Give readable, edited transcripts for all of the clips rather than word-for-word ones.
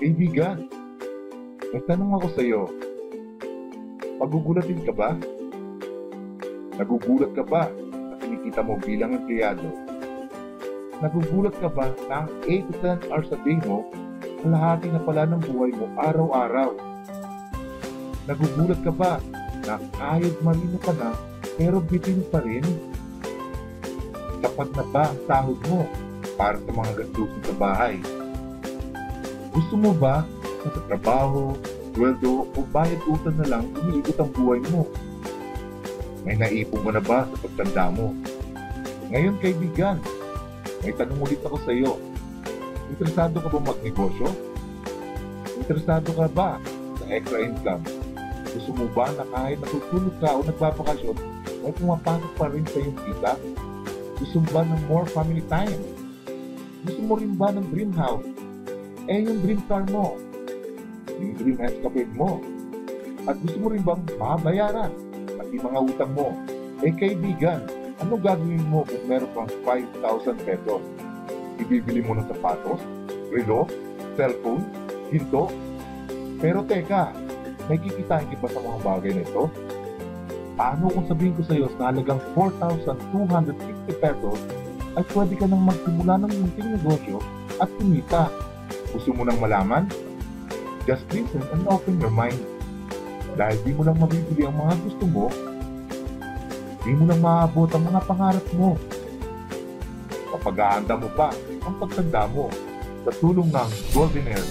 Kaibigan, may tanong ako sa iyo. Pagugulatin ka ba? Nagugulat ka ba na kinikita mo bilang empleyado? Nagugulat ka ba na ang 8 to 10 hours a day mo, kalahati na pala ng buhay mo araw-araw? Nagugulat ka ba na kahit marino ka na, pero bitin pa rin? Sapat na ba ang sahod mo para sa mga gastusin sa bahay? Gusto mo ba na sa trabaho, sweldo o bayad utang na lang umiikot ang buhay mo? May naipon mo na ba sa pagtanda mo? Ngayon kaibigan, may tanong ulit ako sa iyo. Interesado ka ba magnegosyo? Interesado ka ba sa extra income? Gusto mo ba na kahit natutulog ka o nagbabakasyon, may pumapasok pa rin sa iyong kita? Gusto mo ba ng more family time? Gusto mo rin ba ng dream house? Yung dream car mo? Yung dream escapade mo? At gusto mo rin bang mabayaran pati mga utang mo? Kaibigan, ano gagawin mo kung meron kang 5,000 pesos? Ibibili mo ng sapatos, relo, cellphone, ginto? Pero teka, may kikitain ka ba sa mga bagay na ito? Paano kung sabihin ko sa iyo sa halagang 4,250 pesos ay pwede ka nang magsimula ng munting negosyo at kumita? Gusto mo nang malaman? Just listen and open your mind. Dahil di mo lang mabibili ang mga gusto mo, di mo lang maaabot ang mga pangarap mo. Mapag-aanda mo pa ang pagtanda mo sa tulong ng Golden Air.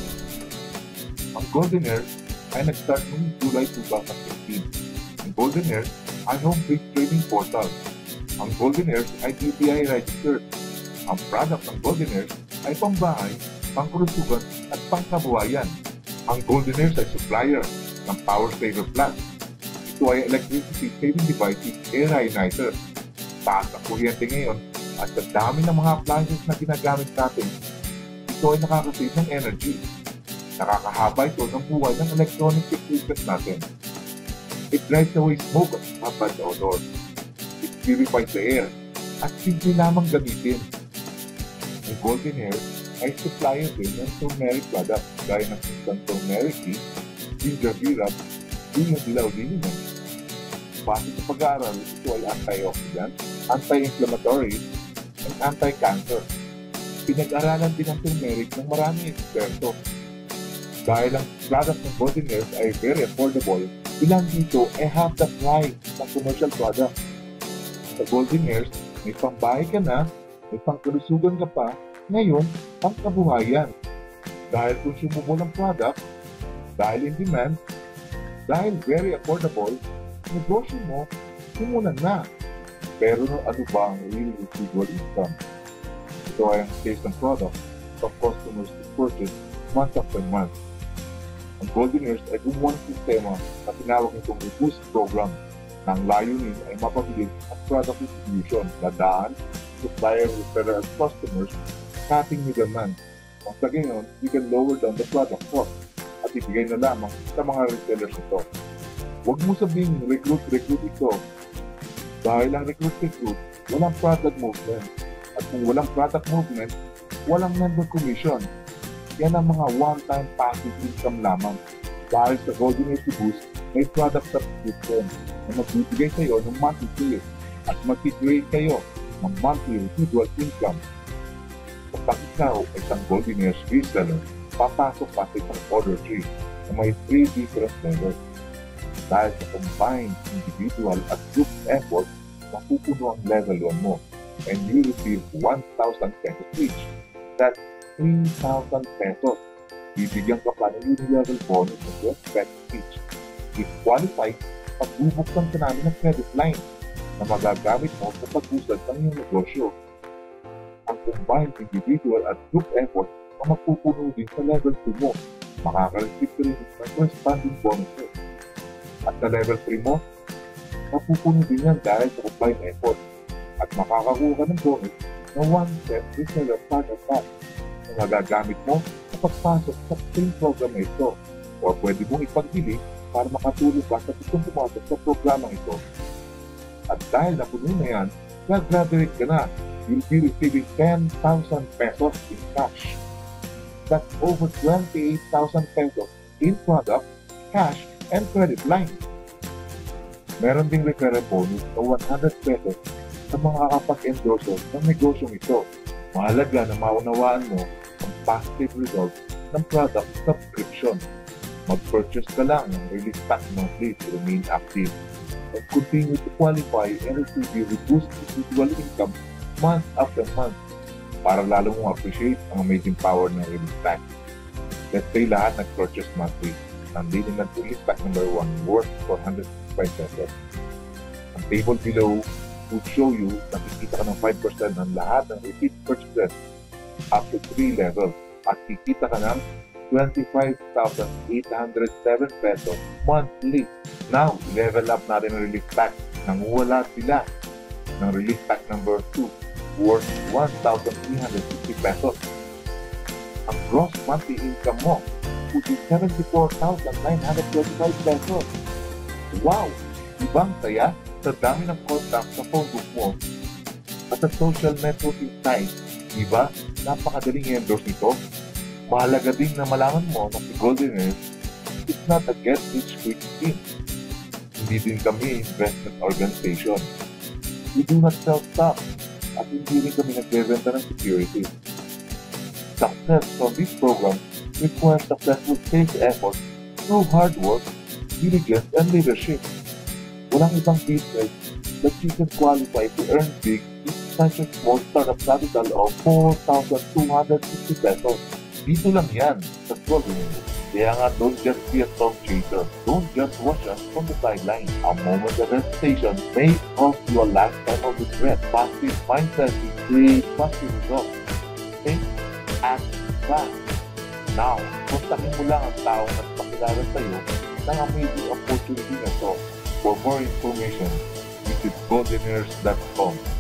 Ang Golden Air ay nag-start noong July 2015. Ang Golden Air ay home-based trading portal. Ang Golden Air ay DTI registered. Ang product ng Golden Air ay pambahay, pangkulusugan at pangkabuhayan. Ang Golden Air ay supplier ng Power Saver Plus. Ito ay electricity saving device with air ionizer. Taas ang kuryente ngayon at sa dami ng mga appliances na ginagamit natin, ito ay nakakasave ng energy. Nakakahaba ito ng buhay ng electronic equipment natin. It drives away smoke at habad sa odor. It purifies the air at simple lamang gamitin. Ang Golden Air ay supplier din ng turmeric products gaya ng instant turmeric tea, ginger syrup, yung dilaw-dilingan. Base sa pag-aaral, ito ay antioxidant, anti-inflammatory, and anti-cancer. Pinag-aralan din ang turmeric ng maraming eksperto. Dahil ang product ng Golden Air ay very affordable, ilan dito ay half the price ng commercial product. Sa Golden Air, may pangbahay ka na, may pangkalusugan ka pa, ngayon, pangkabuhayan. Dahil consumable ang product, dahil in demand, dahil very affordable, negosyo mo, simulan na. Pero ano ba ang real residual income? Ito ay ang case ng product of customers to purchase month after month. Ang Golden Ears ay gumawa ng sistema na tinawag nitong Reboost Program na ang layunin ay mapabilis ang product distribution na daan, supplier, referral customers, cutting middleman. Ang sa gayon, you can lower down the product cost at ibigay na lamang sa mga resellers ito. Huwag mo sabihin recruit ito. Dahil ang recruit, walang product movement. At kung walang product movement, walang member commission. Yan ang mga one-time passive income lamang. Dahil sa Golden Ears Boost, may product subscription na magbibigay sa iyo ng monthly fee at mag-create kayo ng monthly residual income. Kapag ikaw ay isang Golden Ears reseller, papasok pa sa isang order tree na may 3 different levels. Dahil sa combined individual at group effort, mapupuno ang level 1 mo and you receive 1,000 pesos each. That's 3,000 pesos. Bibigyan ka pa ng level bonus ng 12 pesos each. If qualified, pagbubuksan ka namin ng credit line na magagamit mo sa pag-usad ng iyong negosyo. Ang combined individual at group effort na magpupuno din sa level 2 mo. Makaka-receive ka rin ng corresponding bonuses. At sa level 3 mo, mapupuno din yan dahil sa combined effort. At makakakuha ka ng bonus na 1-step reseller product pack na magagamit mo sa pagpasok sa same program na ito o pwede mong ipagbili para makatulong ka sa gustong pumasok sa programang ito. At dahil napuno na yan, nag-graduate ka na, you'll be receiving 10,000 pesos in cash. That's over 28,000 pesos in product, cash, and credit line. Meron ding referral bonus na 100 pesos sa mga kapag-endorser ng negosyong ito. Mahalaga na maunawaan mo ang positive results ng product subscription. Mag-purchase ka lang ng Release Pack monthly to remain active and continue to qualify and receive your reduced residual income month after month para lalo mong appreciate ang amazing power ng Release Pack. Let's say lahat nag-purchase monthly. Nandito na Release Pack number 1 worth 465 pesos. Ang table below would show you na kikita ka ng 5% ng lahat ng repeat purchases up to 3 levels at kikita ka ng 25,807 pesos monthly. Now, level up natin ang Release Pack. Nanguwala sila ng Release Pack number 2 worth 1,350 pesos. Ang gross monthly income mo would be 74,925 pesos. Wow! Ibang saya sa dami ng contacts sa phone book mo at sa social networking site. Diba? Napakadaling i-endorse nito. Mahalaga din na malaman mo na si Goldener is not a get-rich-quick scheme. Hindi din kami investment organization. We do not sell stock at hindi rin kami nagbebenta ng securities. Success from this program requires successful sales efforts through hard work, diligence, and leadership. Walang ibang business that you can qualify to earn big with such a small startup capital of 4,250 pesos. Dito lang yan sa Goldener. Kaya nga, don't just be a stock chaser. Don't just watch us from the sideline. A moment of hesitation may cost you a lifetime of regret. Positive mindset will create positive results. Think, act, fast. Now, kontakin mo lang ang taong nagpakilala sa'yo ng amazing opportunity na ito. For more information, visit goldeners.com.